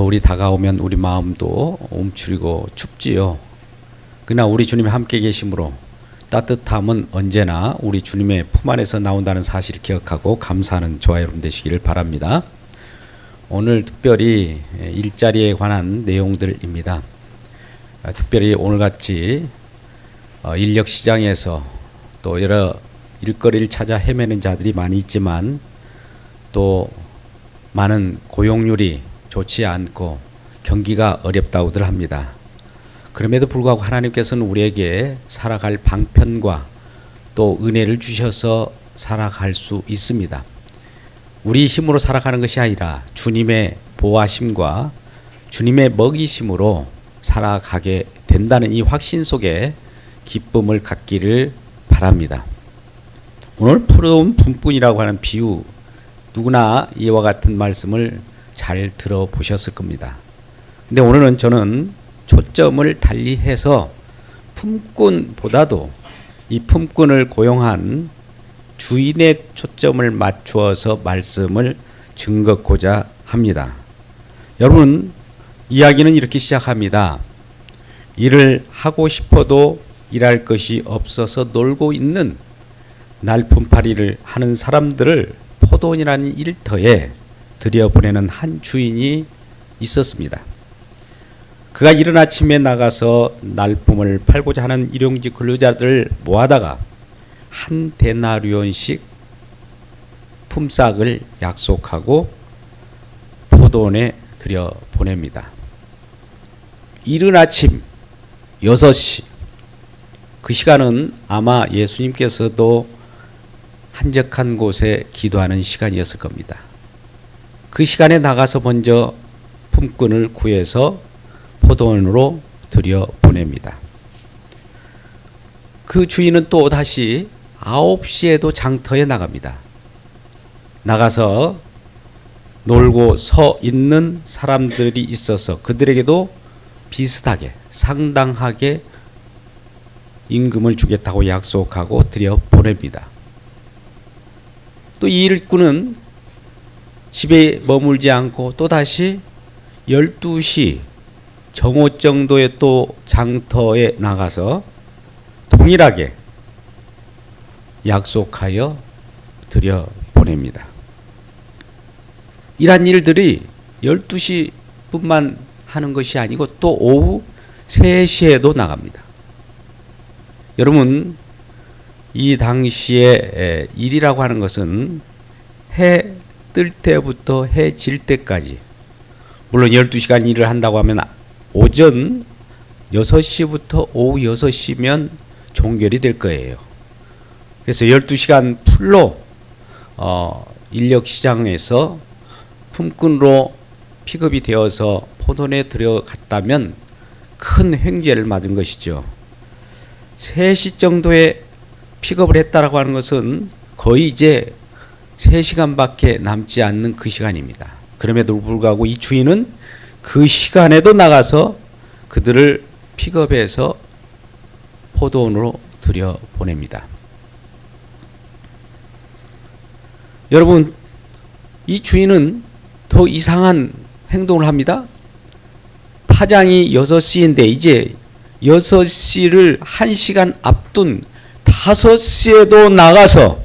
겨울이 다가오면 우리 마음도 움츠리고 춥지요. 그러나 우리 주님이 함께 계심으로 따뜻함은 언제나 우리 주님의 품 안에서 나온다는 사실을 기억하고 감사하는 저와 여러분 되시기를 바랍니다. 오늘 특별히 일자리에 관한 내용들입니다. 특별히 오늘같이 인력시장에서 또 여러 일거리를 찾아 헤매는 자들이 많이 있지만 또 많은 고용률이 좋지 않고 경기가 어렵다고들 합니다. 그럼에도 불구하고 하나님께서는 우리에게 살아갈 방편과 또 은혜를 주셔서 살아갈 수 있습니다. 우리 힘으로 살아가는 것이 아니라 주님의 보호하심과 주님의 먹이심으로 살아가게 된다는 이 확신 속에 기쁨을 갖기를 바랍니다. 오늘 푸른 품꾼이라고 하는 비유, 누구나 이와 같은 말씀을 잘 들어보셨을 겁니다. 근데 오늘은 저는 초점을 달리해서 품꾼보다도 이 품꾼을 고용한 주인의 초점을 맞추어서 말씀을 증거하고자 합니다. 여러분, 이야기는 이렇게 시작합니다. 일을 하고 싶어도 일할 것이 없어서 놀고 있는 날품팔이를 하는 사람들을 포도원이라는 일터에 들여보내는 한 주인이 있었습니다. 그가 이른 아침에 나가서 날품을 팔고자 하는 일용직 근로자들을 모아다가 한 데나리온씩 품삯을 약속하고 포도원에 들여보냅니다. 이른 아침 6시, 그 시간은 아마 예수님께서도 한적한 곳에 기도하는 시간이었을 겁니다. 그 시간에 나가서 먼저 품꾼을 구해서 포도원으로 들여보냅니다. 그 주인은 또 다시 9시에도 장터에 나갑니다. 나가서 놀고 서 있는 사람들이 있어서 그들에게도 비슷하게 상당하게 임금을 주겠다고 약속하고 들여보냅니다. 또 이 일꾼은 집에 머물지 않고 또다시 12시 정오 정도에 또 장터에 나가서 동일하게 약속하여 들여보냅니다. 이러한 일들이 12시 뿐만 하는 것이 아니고 또 오후 3시에도 나갑니다. 여러분, 이 당시에 일이라고 하는 것은 해 뜰 때부터 해 질 때까지, 물론 12시간 일을 한다고 하면 오전 6시부터 오후 6시면 종결이 될 거예요. 그래서 12시간 풀로 인력시장에서 품꾼으로 픽업이 되어서 포도원에 들어갔다면 큰 횡재를 맞은 것이죠. 3시 정도에 픽업을 했다라고 하는 것은 거의 이제 3시간밖에 남지 않는 그 시간입니다. 그럼에도 불구하고 이 주인은 그 시간에도 나가서 그들을 픽업해서 포도원으로 들여보냅니다. 여러분, 이 주인은 더 이상한 행동을 합니다. 파장이 6시인데 이제 6시를 1시간 앞둔 5시에도 나가서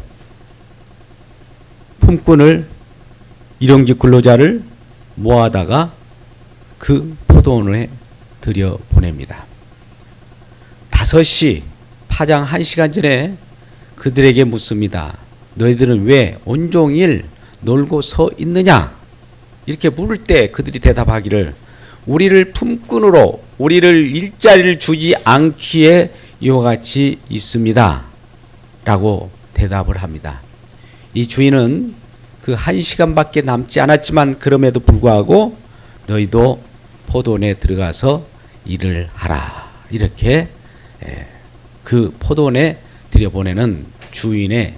품꾼을, 일용직 근로자를 모아다가 그 포도원에 들여보냅니다. 5시, 파장 1시간 전에 그들에게 묻습니다. 너희들은 왜 온종일 놀고 서 있느냐? 이렇게 물을 때 그들이 대답하기를 우리를 품꾼으로 우리를 일자리를 주지 않기에 이와 같이 있습니다. 라고 대답을 합니다. 이 주인은 그 1시간밖에 남지 않았지만 그럼에도 불구하고 너희도 포도원에 들어가서 일을 하라. 이렇게 그 포도원에 들여보내는 주인의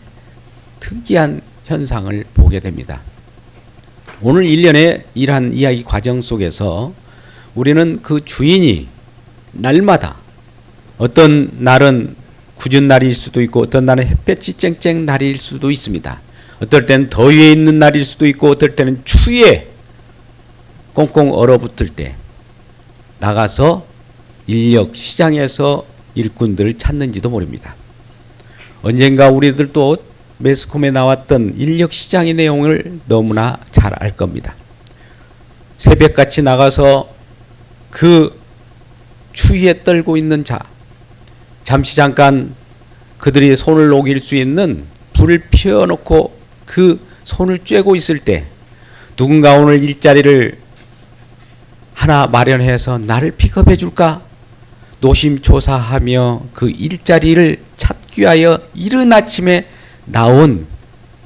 특이한 현상을 보게 됩니다. 오늘 일련의 이러한 이야기 과정 속에서 우리는 그 주인이 날마다 어떤 날은 굳은 날일 수도 있고 어떤 날은 햇볕이 쨍쨍 날일 수도 있습니다. 어떨 때는 더위에 있는 날일 수도 있고 어떨 때는 추위에 꽁꽁 얼어붙을 때 나가서 인력 시장에서 일꾼들을 찾는지도 모릅니다. 언젠가 우리들도 매스컴에 나왔던 인력 시장의 내용을 너무나 잘 알 겁니다. 새벽같이 나가서 그 추위에 떨고 있는 자, 잠시 잠깐 그들이 손을 녹일 수 있는 불을 피워놓고 그 손을 쬐고 있을 때 누군가 오늘 일자리를 하나 마련해서 나를 픽업해 줄까? 노심초사하며 그 일자리를 찾기 위하여 이른 아침에 나온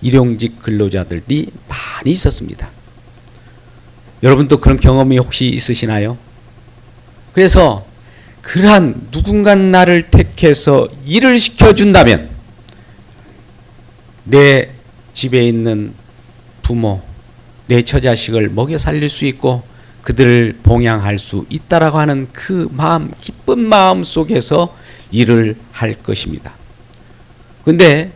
일용직 근로자들이 많이 있었습니다. 여러분도 그런 경험이 혹시 있으시나요? 그래서 그러한 누군가 나를 택해서 일을 시켜준다면 내 집에 있는 부모, 내 처자식을 먹여 살릴 수 있고 그들을 봉양할 수 있다라고 하는 그 마음, 기쁜 마음 속에서 일을 할 것입니다. 그런데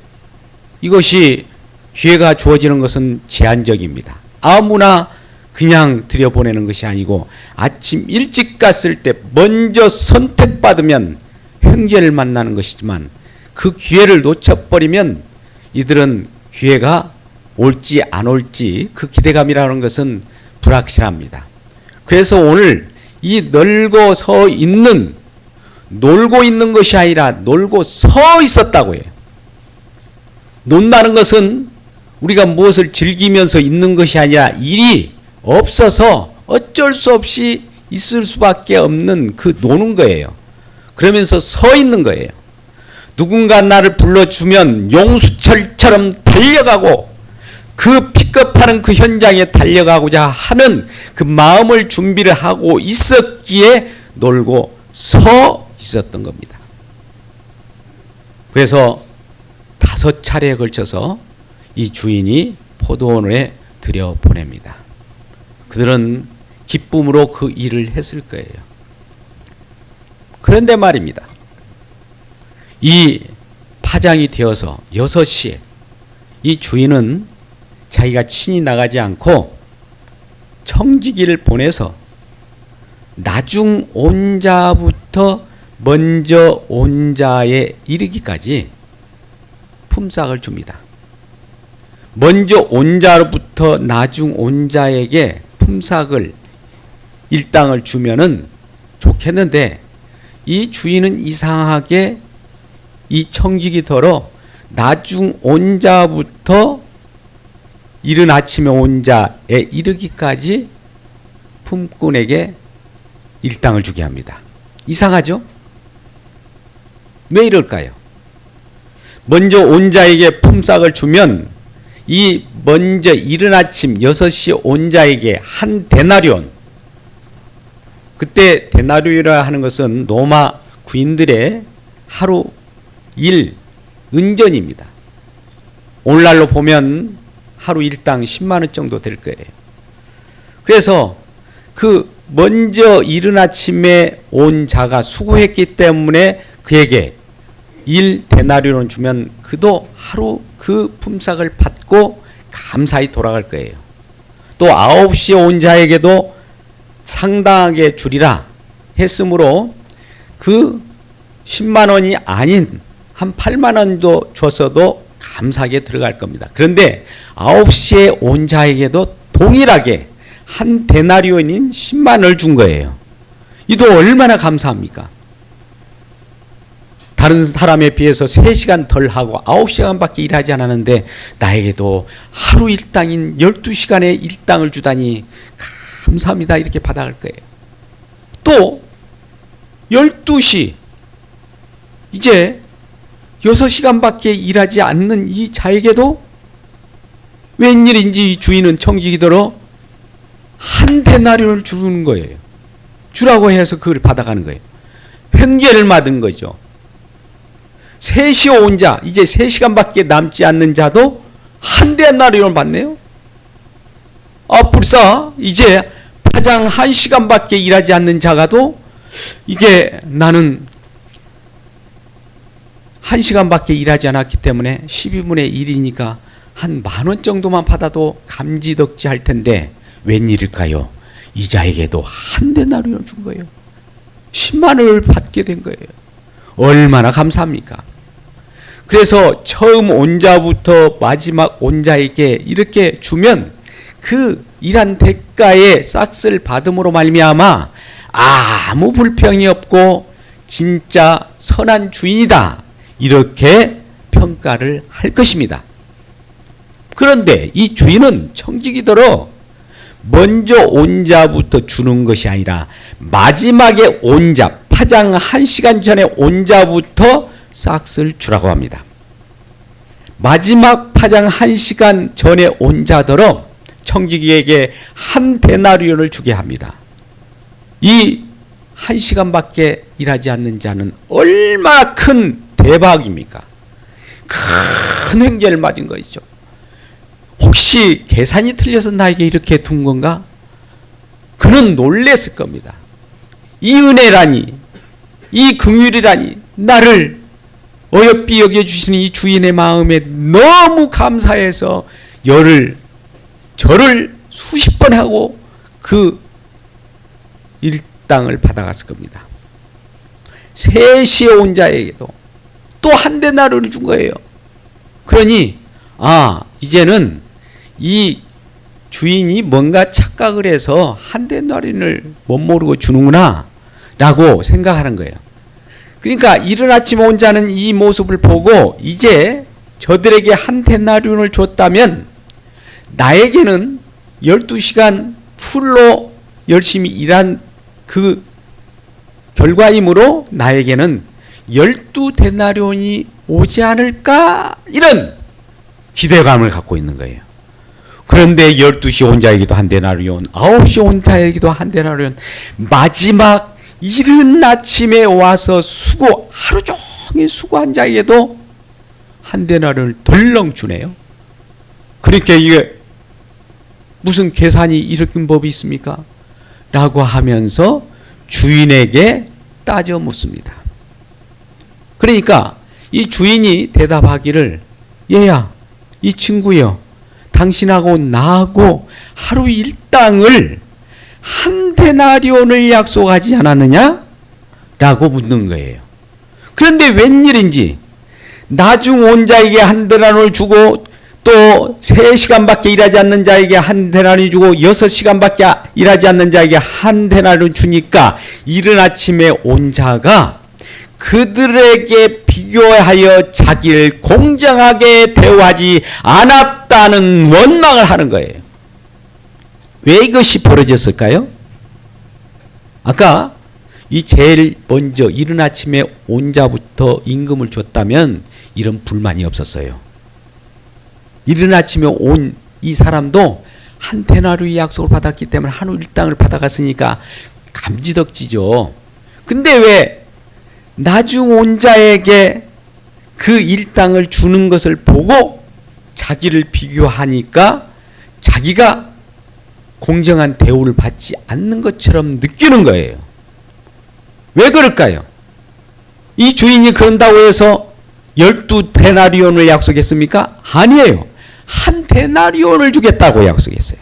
이것이 기회가 주어지는 것은 제한적입니다. 아무나 그냥 들여보내는 것이 아니고 아침 일찍 갔을 때 먼저 선택받으면 형제를 만나는 것이지만 그 기회를 놓쳐버리면 이들은 기회가 올지 안 올지 그 기대감이라는 것은 불확실합니다. 그래서 오늘 이 널고 서 있는, 놀고 있는 것이 아니라 놀고 서 있었다고 해요. 논다는 것은 우리가 무엇을 즐기면서 있는 것이 아니라 일이 없어서 어쩔 수 없이 있을 수밖에 없는 그 노는 거예요. 그러면서 서 있는 거예요. 누군가 나를 불러주면 용수철처럼 달려가고 그 픽업하는 그 현장에 달려가고자 하는 그 마음을 준비를 하고 있었기에 놀고 서 있었던 겁니다. 그래서 5차례에 걸쳐서 이 주인이 포도원에 들여보냅니다. 그들은 기쁨으로 그 일을 했을 거예요. 그런데 말입니다. 이 파장이 되어서 6시에 이 주인은 자기가 친히 나가지 않고 청지기를 보내서 나중 온 자부터 먼저 온 자에 이르기까지 품삯을 줍니다. 먼저 온 자로부터 나중 온 자에게 품삯을 일당을 주면은 좋겠는데 이 주인은 이상하게 이 청지기더러 나중 온 자부터 이른 아침에 온 자에 이르기까지 품꾼에게 일당을 주게 합니다. 이상하죠? 왜 이럴까요? 먼저 온 자에게 품삯을 주면 이 먼저 이른 아침 6시 온 자에게 한 데나리온, 그때 데나리온이라 하는 것은 로마 구인들의 하루 일 은전입니다. 오늘날로 보면 하루 일당 10만 원 정도 될 거예요. 그래서 그 먼저 이른 아침에 온 자가 수고했기 때문에 그에게 1데나리온을 주면 그도 하루 그 품삯을 받고 감사히 돌아갈 거예요. 또 9시에 온 자에게도 상당하게 주리라 했으므로 그 10만 원이 아닌 한 8만 원도 줬어도 감사하게 들어갈 겁니다. 그런데 9시에 온 자에게도 동일하게 한 데나리온인 10만 원을 준 거예요. 이도 얼마나 감사합니까? 다른 사람에 비해서 3시간 덜 하고 9시간밖에 일하지 않았는데 나에게도 하루 일당인 12시간의 일당을 주다니 감사합니다. 이렇게 받아갈 거예요. 또 12시 이제 6시간밖에 일하지 않는 이 자에게도 웬일인지 이 주인은 청지기더러 한 데나리온을 주는 거예요. 주라고 해서 그걸 받아가는 거예요. 횡재를 맞은 거죠. 3시에 온 자, 이제 3시간밖에 남지 않는 자도 한 데나리온을 받네요. 불사 이제 파장 1시간밖에 일하지 않는 자가도 이게 나는 1시간밖에 일하지 않았기 때문에 12분의 1이니까 한 10,000원 정도만 받아도 감지덕지할 텐데 웬일일까요? 이자에게도 한 데나리온을 준 거예요. 10만 원을 받게 된 거예요. 얼마나 감사합니까? 그래서 처음 온 자부터 마지막 온 자에게 이렇게 주면 그 일한 대가의 싹을 받음으로 말미암아 아무 불평이 없고 진짜 선한 주인이다, 이렇게 평가를 할 것입니다. 그런데 이 주인은 청지기더러 먼저 온 자부터 주는 것이 아니라 마지막에 온 자, 파장 1시간 전에 온 자부터 싹을 주라고 합니다. 마지막 파장 1시간 전에 온 자더러 청지기에게 한 데나리온을 주게 합니다. 이 1시간밖에 일하지 않는 자는 얼마나 큰 대박입니까? 큰 횡재를 맞은 것이죠. 혹시 계산이 틀려서 나에게 이렇게 둔 건가? 그는 놀랬을 겁니다. 이 은혜라니, 이 긍휼이라니, 나를 어여삐 여겨주시는 이 주인의 마음에 너무 감사해서 절을 수십 번 하고 그 일당을 받아갔을 겁니다. 3시에 온 자에게도 또 한 데나리온을 준 거예요. 그러니 이제는 이 주인이 뭔가 착각을 해서 한 데나리온을 못 모르고 주는구나 라고 생각하는 거예요. 그러니까 이른 아침 온 자는 이 모습을 보고 이제 저들에게 한 데나리온을 줬다면 나에게는 12시간 풀로 열심히 일한 그 결과이므로 나에게는 12데나리온이 오지 않을까, 이런 기대감을 갖고 있는 거예요. 그런데 12시 온 자에게도 한 데나리온, 9시 온 자에게도 한 데나리온, 마지막 이른 아침에 와서 하루 종일 수고한 자에게도 한 데나리온을 덜렁 주네요. 그러니까 이게 무슨 계산이 이런 법이 있습니까? 라고 하면서 주인에게 따져 묻습니다. 그러니까 이 주인이 대답하기를, 얘야, 이 친구여, 당신하고 나하고 하루 일당을 한 데나리온을 약속하지 않았느냐? 라고 묻는 거예요. 그런데 웬일인지 나중 온 자에게 한 데나리온을 주고 또 3시간밖에 일하지 않는 자에게 한 데나리온 주고 6시간밖에 일하지 않는 자에게 한 데나리온 주니까 이른 아침에 온 자가 그들에게 비교하여 자기를 공정하게 대우하지 않았다는 원망을 하는 거예요. 왜 이것이 벌어졌을까요? 아까 이 제일 먼저 이른 아침에 온 자부터 임금을 줬다면 이런 불만이 없었어요. 이른 아침에 온 이 사람도 한 데나리온의 약속을 받았기 때문에 한우 일당을 받아갔으니까 감지덕지죠. 근데 왜 나중 온 자에게 그 일당을 주는 것을 보고 자기를 비교하니까 자기가 공정한 대우를 받지 않는 것처럼 느끼는 거예요. 왜 그럴까요? 이 주인이 그런다고 해서 12데나리온을 약속했습니까? 아니에요. 한 데나리온을 주겠다고 약속했어요.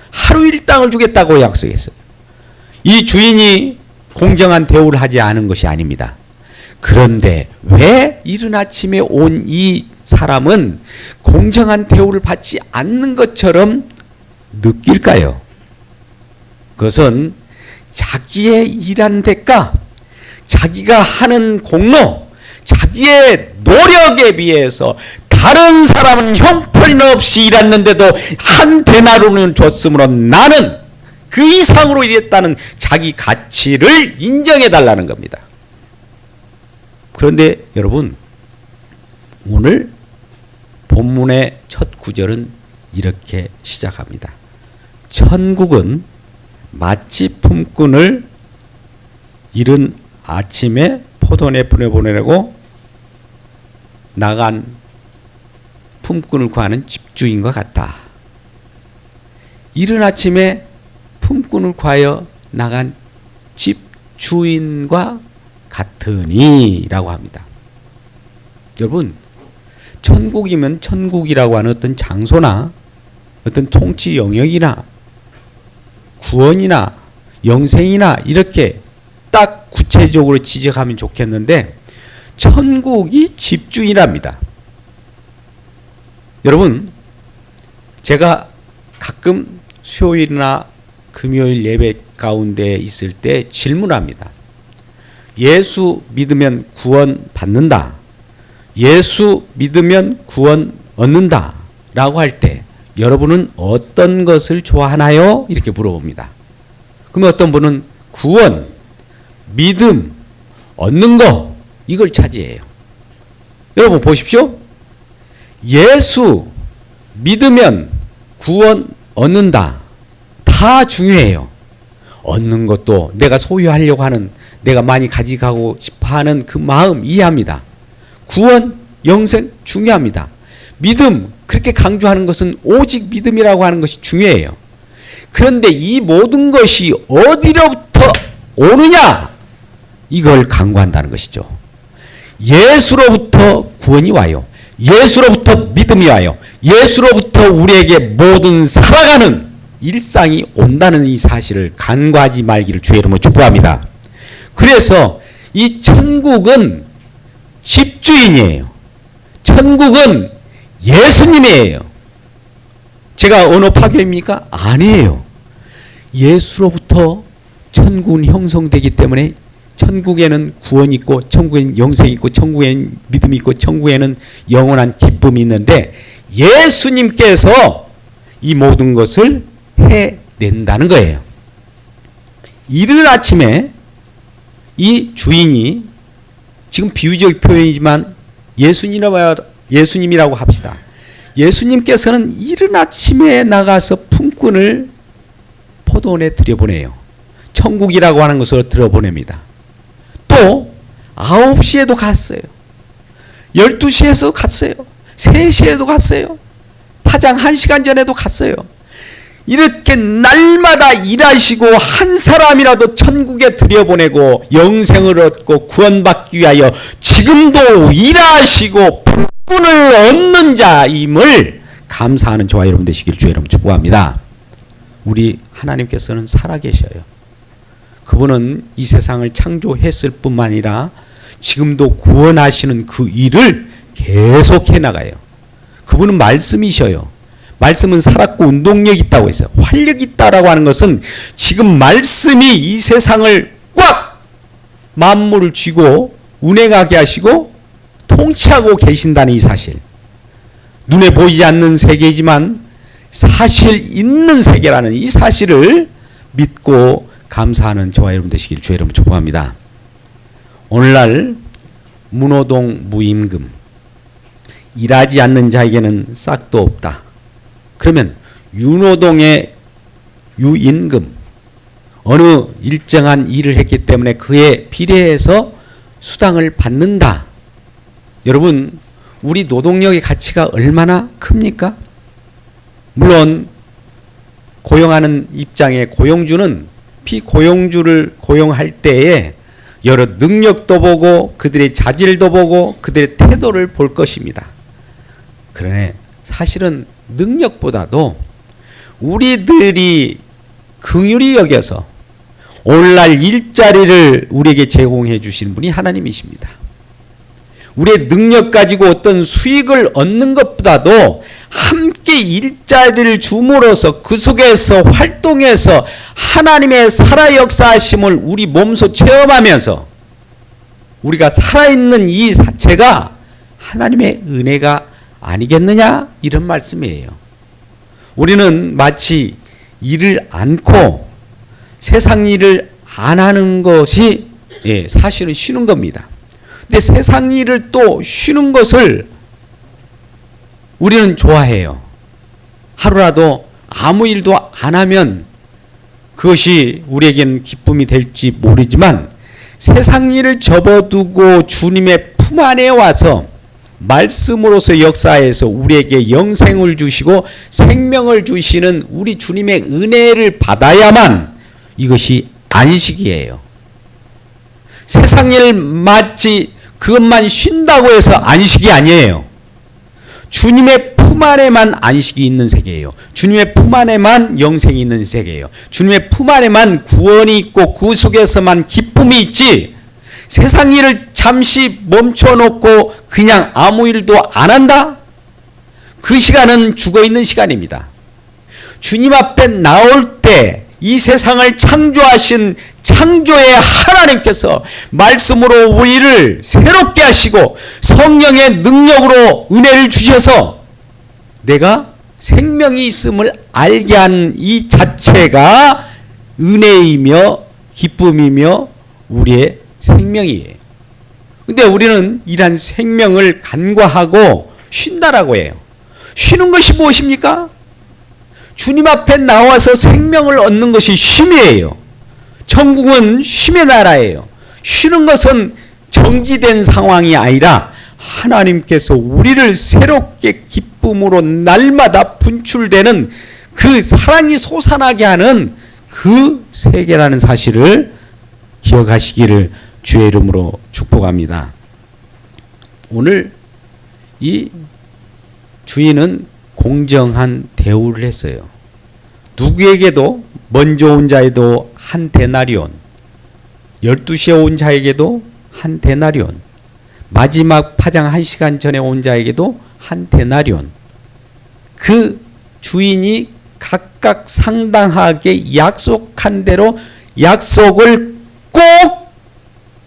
하루 일당을 주겠다고 약속했어요. 이 주인이 공정한 대우를 하지 않은 것이 아닙니다. 그런데 왜 이른 아침에 온 이 사람은 공정한 대우를 받지 않는 것처럼 느낄까요? 그것은 자기의 일한 대가, 자기가 하는 공로, 자기의 노력에 비해서 다른 사람은 형편이 없이 일했는데도 한 데나리온을 줬으므로 나는 그 이상으로 일했다는 자기 가치를 인정해 달라는 겁니다. 그런데 여러분, 오늘 본문의 첫 구절은 이렇게 시작합니다. 천국은 마치 품꾼을 이른 아침에 포도원에 보내고 나간 품꾼을 구하는 집주인과 같다. 이른 아침에 품꾼을 구하여 나간 집주인과 같으니 라고 합니다. 여러분, 천국이면 천국이라고 하는 어떤 장소나 어떤 통치 영역이나 구원이나 영생이나 이렇게 딱 구체적으로 지적하면 좋겠는데 천국이 집주인이랍니다. 여러분, 제가 가끔 수요일이나 금요일 예배 가운데 있을 때 질문합니다. 예수 믿으면 구원 받는다. 예수 믿으면 구원 얻는다. 라고 할 때 여러분은 어떤 것을 좋아하나요? 이렇게 물어봅니다. 그러면 어떤 분은 구원, 믿음, 얻는 거 이걸 차지해요. 여러분 보십시오. 예수 믿으면 구원 얻는다. 다 중요해요. 얻는 것도 내가 소유하려고 하는, 내가 많이 가져가고 싶어하는 그 마음 이해합니다. 구원, 영생 중요합니다. 믿음, 그렇게 강조하는 것은 오직 믿음이라고 하는 것이 중요해요. 그런데 이 모든 것이 어디로부터 오느냐? 이걸 강구한다는 것이죠. 예수로부터 구원이 와요. 예수로부터 믿음이 와요. 예수로부터 우리에게 모든 살아가는 일상이 온다는 이 사실을 간과하지 말기를 주의 이름으로 축복합니다. 그래서 이 천국은 집주인이에요. 천국은 예수님이에요. 제가 언어 파괴입니까? 아니에요. 예수로부터 천국은 형성되기 때문에 천국에는 구원이 있고 천국에는 영생이 있고 천국에는 믿음이 있고 천국에는 영원한 기쁨이 있는데 예수님께서 이 모든 것을 해낸다는 거예요. 이른 아침에 이 주인이, 지금 비유적 표현이지만 예수님이라고 합시다. 예수님께서는 이른 아침에 나가서 품꾼을 포도원에 들여보내요. 천국이라고 하는 것으로 들여보냅니다. 또 9시에도 갔어요. 12시에서 갔어요. 3시에도 갔어요. 파장 1시간 전에도 갔어요. 이렇게 날마다 일하시고 한 사람이라도 천국에 들여보내고 영생을 얻고 구원받기 위하여 지금도 일하시고 품꾼을 얻는 자임을 감사하는 저와 여러분 되시길 주의 이름으로 축복합니다. 우리 하나님께서는 살아계셔요. 그분은 이 세상을 창조했을 뿐만 아니라 지금도 구원하시는 그 일을 계속해 나가요. 그분은 말씀이셔요. 말씀은 살았고 운동력 있다고 했어요. 활력 있다라고 하는 것은 지금 말씀이 이 세상을 꽉 만물을 쥐고 운행하게 하시고 통치하고 계신다는 이 사실. 눈에 보이지 않는 세계이지만 사실 있는 세계라는 이 사실을 믿고 감사하는 저와 여러분 되시길 주의 이름으로 축복합니다. 오늘날 문호동 무임금, 일하지 않는 자에게는 싹도 없다. 그러면 윤호동의 유임금, 어느 일정한 일을 했기 때문에 그에 비례해서 수당을 받는다. 여러분, 우리 노동력의 가치가 얼마나 큽니까? 물론 고용하는 입장의 고용주는 피고용주를 고용할 때에 여러 능력도 보고 그들의 자질도 보고 그들의 태도를 볼 것입니다. 그러나 사실은 능력보다도 우리들이 긍휼히 여겨서 오늘날 일자리를 우리에게 제공해 주신 분이 하나님이십니다. 우리의 능력 가지고 어떤 수익을 얻는 것보다도 함께 일자리를 줌으로써 그 속에서 활동해서 하나님의 살아 역사하심을 우리 몸소 체험하면서 우리가 살아있는 이 자체가 하나님의 은혜가 아니겠느냐, 이런 말씀이에요. 우리는 마치 일을 않고 세상 일을 안 하는 것이 사실은 쉬는 겁니다. 근데 세상 일을 또 쉬는 것을 우리는 좋아해요. 하루라도 아무 일도 안 하면 그것이 우리에게는 기쁨이 될지 모르지만 세상 일을 접어두고 주님의 품 안에 와서 말씀으로서 역사해서 우리에게 영생을 주시고 생명을 주시는 우리 주님의 은혜를 받아야만 이것이 안식이에요. 세상 일 마치 그것만 쉰다고 해서 안식이 아니에요. 주님의 품 품 안에만 안식이 있는 세계예요. 주님의 품 안에만 영생이 있는 세계예요. 주님의 품 안에만 구원이 있고 그 속에서만 기쁨이 있지, 세상 일을 잠시 멈춰놓고 그냥 아무 일도 안 한다? 그 시간은 죽어있는 시간입니다. 주님 앞에 나올 때 이 세상을 창조하신 창조의 하나님께서 말씀으로 우리를 새롭게 하시고 성령의 능력으로 은혜를 주셔서 내가 생명이 있음을 알게 한 이 자체가 은혜이며 기쁨이며 우리의 생명이에요. 근데 우리는 이러한 생명을 간과하고 쉰다라고 해요. 쉬는 것이 무엇입니까? 주님 앞에 나와서 생명을 얻는 것이 쉼이에요. 천국은 쉼의 나라예요. 쉬는 것은 정지된 상황이 아니라 하나님께서 우리를 새롭게 기쁨으로 날마다 분출되는 그 사랑이 솟아나게 하는 그 세계라는 사실을 기억하시기를 주의 이름으로 축복합니다. 오늘 이 주인은 공정한 대우를 했어요. 누구에게도 먼저 온 자에도 한 데나리온, 12시에 온 자에게도 한 데나리온, 마지막 파장 1시간 전에 온 자에게도 한 데나리온. 그 주인이 각각 상당하게 약속한 대로 약속을 꼭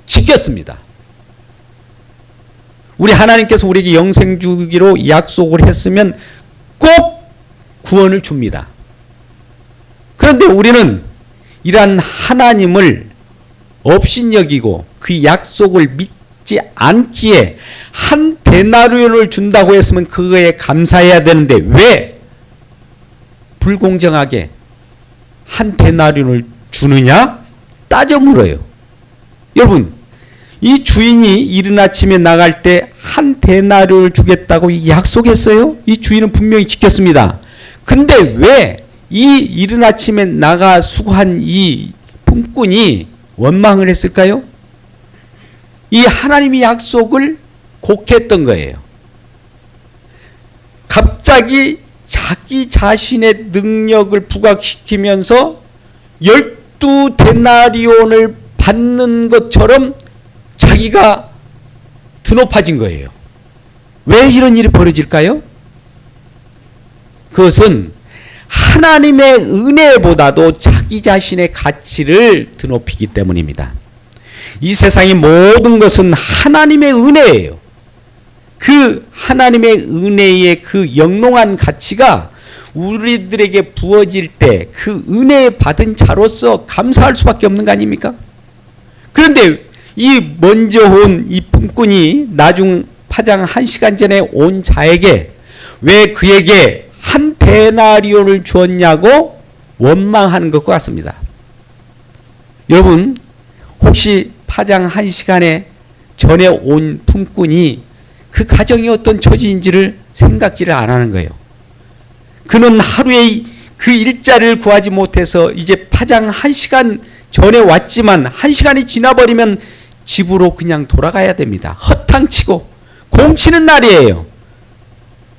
지켰습니다. 우리 하나님께서 우리에게 영생 주기로 약속을 했으면 꼭 구원을 줍니다. 그런데 우리는 이러한 하나님을 업신여기고 그 약속을 믿지 않기에 한 데나리온을 준다고 했으면 그거에 감사해야 되는데 왜 불공정하게 한 데나리온을 주느냐? 따져 물어요. 여러분, 이 주인이 이른 아침에 나갈 때 한 데나리온을 주겠다고 약속했어요? 이 주인은 분명히 지켰습니다. 근데 왜 이 이른 아침에 나가 수고한 이 품꾼이 원망을 했을까요? 이 하나님의 약속을 곡했던 거예요. 갑자기 자기 자신의 능력을 부각시키면서 12데나리온을 받는 것처럼 자기가 드높아진 거예요. 왜 이런 일이 벌어질까요? 그것은 하나님의 은혜보다도 자기 자신의 가치를 드높이기 때문입니다. 이 세상의 모든 것은 하나님의 은혜예요. 그 하나님의 은혜의 그 영롱한 가치가 우리들에게 부어질 때 그 은혜 받은 자로서 감사할 수밖에 없는 거 아닙니까? 그런데 이 먼저 온 이 품꾼이 나중 파장 1시간 전에 온 자에게 왜 그에게 한 데나리온을 주었냐고 원망하는 것과 같습니다. 여러분, 혹시 파장 1시간에 전에 온 품꾼이 그 가정이 어떤 처지인지를 생각지를 안 하는 거예요. 그는 하루에 그 일자리를 구하지 못해서 이제 파장 1시간 전에 왔지만 1시간이 지나버리면 집으로 그냥 돌아가야 됩니다. 허탕치고 공치는 날이에요.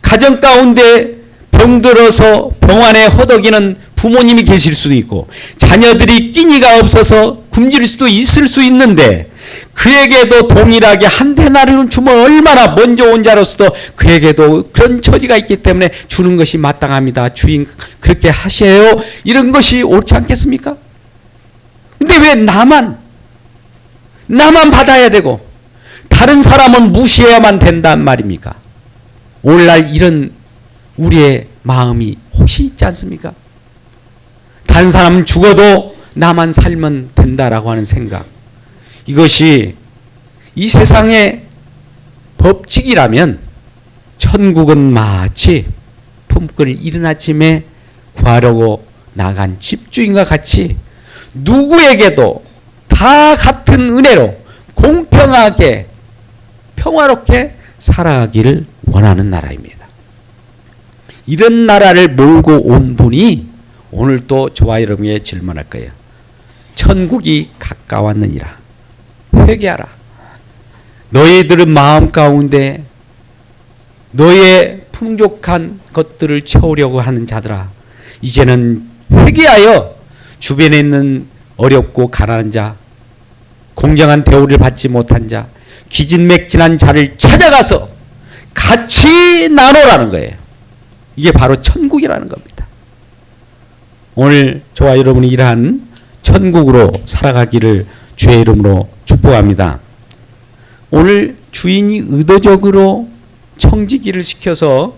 가정 가운데 병들어서 병원에 허덕이는 부모님이 계실 수도 있고 자녀들이 끼니가 없어서 굶주릴 수도 있을 수 있는데 그에게도 동일하게 한 데나리온 주면 얼마나 먼저 온 자로서도 그에게도 그런 처지가 있기 때문에 주는 것이 마땅합니다. 주인 그렇게 하셔요. 이런 것이 옳지 않겠습니까? 근데 왜 나만 받아야 되고 다른 사람은 무시해야만 된단 말입니까? 오늘날 이런 우리의 마음이 혹시 있지 않습니까? 다른 사람은 죽어도 나만 살면 된다라고 하는 생각. 이것이 이 세상의 법칙이라면 천국은 마치 품꾼을 이른 아침에 구하려고 나간 집주인과 같이 누구에게도 다 같은 은혜로 공평하게 평화롭게 살아가기를 원하는 나라입니다. 이런 나라를 몰고 온 분이 오늘 또 저와 여러분에게 질문할 거예요. 천국이 가까웠느니라. 회개하라. 너희들은 마음 가운데 너의 풍족한 것들을 채우려고 하는 자들아, 이제는 회개하여 주변에 있는 어렵고 가난한 자, 공정한 대우를 받지 못한 자, 기진맥진한 자를 찾아가서 같이 나누라는 거예요. 이게 바로 천국이라는 겁니다. 오늘 저와 여러분이 이러한 천국으로 살아가기를 주의 이름으로 축복합니다. 오늘 주인이 의도적으로 청지기를 시켜서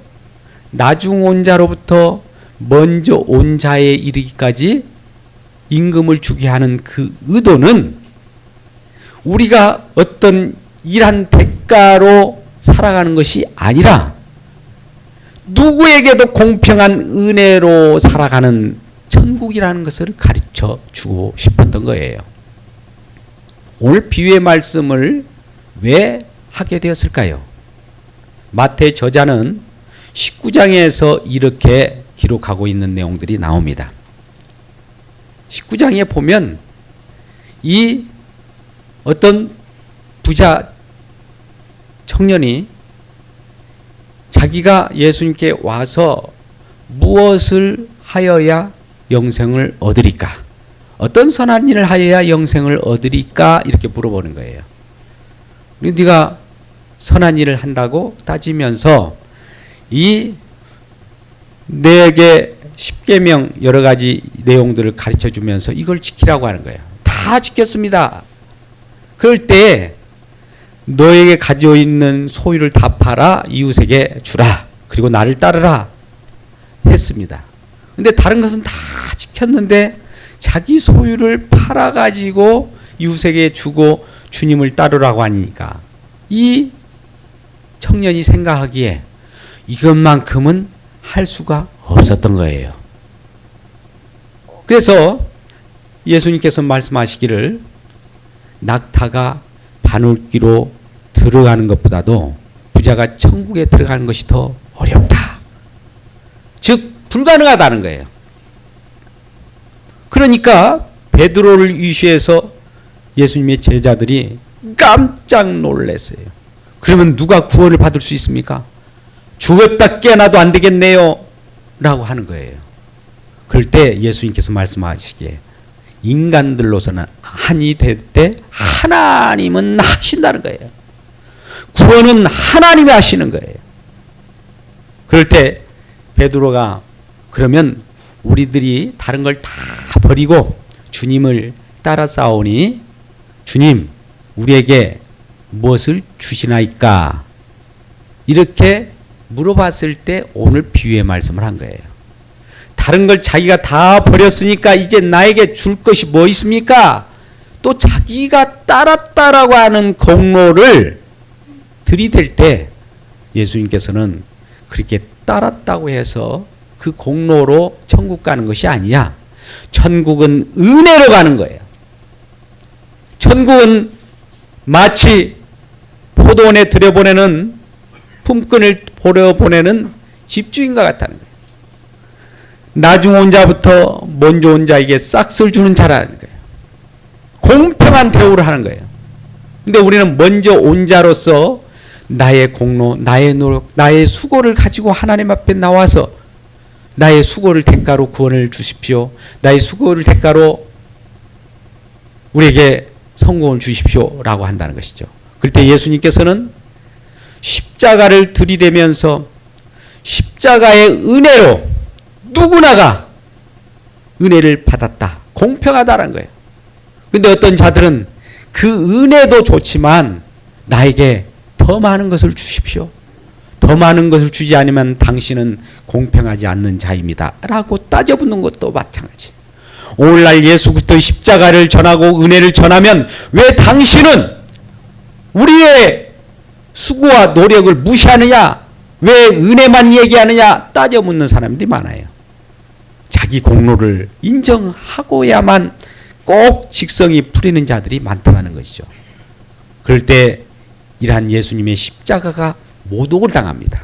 나중 온 자로부터 먼저 온 자에 이르기까지 임금을 주게 하는 그 의도는 우리가 어떤 일한 대가로 살아가는 것이 아니라 누구에게도 공평한 은혜로 살아가는 천국이라는 것을 가르쳐 주고 싶었던 거예요. 오늘 비유의 말씀을 왜 하게 되었을까요? 마태 저자는 19장에서 이렇게 기록하고 있는 내용들이 나옵니다. 19장에 보면 이 어떤 부자 청년이 자기가 예수님께 와서 무엇을 하여야 영생을 얻으리까? 어떤 선한 일을 하여야 영생을 얻으리까? 이렇게 물어보는 거예요. 네가 선한 일을 한다고 따지면서 이 내게 10계명 여러 가지 내용들을 가르쳐 주면서 이걸 지키라고 하는 거예요. 다 지켰습니다. 그럴 때 너에게 가지고 있는 소유를 다 팔아 이웃에게 주라. 그리고 나를 따르라 했습니다. 근데 다른 것은 다 지켰는데 자기 소유를 팔아가지고 이웃에게 주고 주님을 따르라고 하니까 이 청년이 생각하기에 이것만큼은 할 수가 없었던 거예요. 그래서 예수님께서 말씀하시기를 낙타가 바늘귀로 들어가는 것보다도 부자가 천국에 들어가는 것이 더 어렵다. 즉 불가능하다는 거예요. 그러니까 베드로를 위시해서 예수님의 제자들이 깜짝 놀랐어요. 그러면 누가 구원을 받을 수 있습니까? 죽었다 깨어나도 안 되겠네요 라고 하는 거예요. 그럴 때 예수님께서 말씀하시기에 인간들로서는 한이 될 때 하나님은 하신다는 거예요. 구원은 하나님이 하시는 거예요. 그럴 때 베드로가 그러면 우리들이 다른 걸 다 버리고 주님을 따라 싸우니 주님 우리에게 무엇을 주시나이까? 이렇게 물어봤을 때 오늘 비유의 말씀을 한 거예요. 다른 걸 자기가 다 버렸으니까 이제 나에게 줄 것이 뭐 있습니까? 또 자기가 따랐다라고 하는 공로를 들이댈 때 예수님께서는 그렇게 따랐다고 해서 그 공로로 천국 가는 것이 아니야. 천국은 은혜로 가는 거예요. 천국은 마치 포도원에 들여보내는 품꾼을 보내보내는 집주인과 같다는 거예요. 나중 온 자부터 먼저 온 자에게 싹쓸 주는 자라는 거예요. 공평한 대우를 하는 거예요. 근데 우리는 먼저 온 자로서 나의 공로, 나의 노력, 나의 수고를 가지고 하나님 앞에 나와서 나의 수고를 대가로 구원을 주십시오. 나의 수고를 대가로 우리에게 성공을 주십시오 라고 한다는 것이죠. 그럴 때 예수님께서는 십자가를 들이대면서 십자가의 은혜로 누구나가 은혜를 받았다. 공평하다는 거예요. 근데 어떤 자들은 그 은혜도 좋지만 나에게 더 많은 것을 주십시오. 더 많은 것을 주지 않으면 당신은 공평하지 않는 자입니다. 라고 따져붙는 것도 마찬가지. 오늘날 예수 그리스도의 십자가를 전하고 은혜를 전하면 왜 당신은 우리의 수고와 노력을 무시하느냐? 왜 은혜만 얘기하느냐? 따져묻는 사람들이 많아요. 자기 공로를 인정하고야만 꼭 직성이 풀리는 자들이 많다는 것이죠. 그럴 때 이러한 예수님의 십자가가 모독을 당합니다.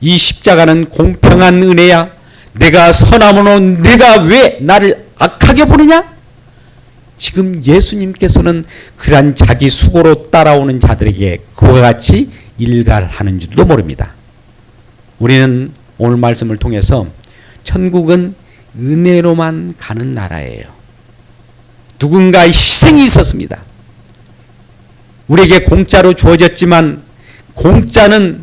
이 십자가는 공평한 은혜야. 내가 선함으로 내가 왜 나를 악하게 보느냐? 지금 예수님께서는 그러한 자기 수고로 따라오는 자들에게 그와 같이 일갈하는 줄도 모릅니다. 우리는 오늘 말씀을 통해서 천국은 은혜로만 가는 나라예요. 누군가의 희생이 있었습니다. 우리에게 공짜로 주어졌지만 공짜는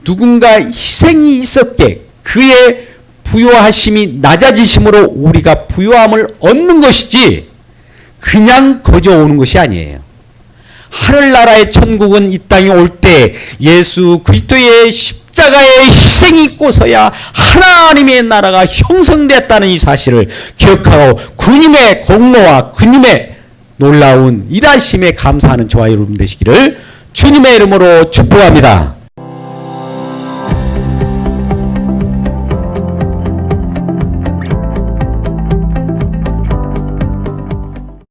누군가의 희생이 있었기에 그의 부요하심이 낮아지심으로 우리가 부요함을 얻는 것이지 그냥 거저 오는 것이 아니에요. 하늘나라의 천국은 이 땅에 올 때 예수 그리스도의 십자가의 희생이 있고서야 하나님의 나라가 형성됐다는 이 사실을 기억하고 그님의 공로와 그님의 놀라운 일하심에 감사하는 저와 여러분 되시기를 주님의 이름으로 축복합니다.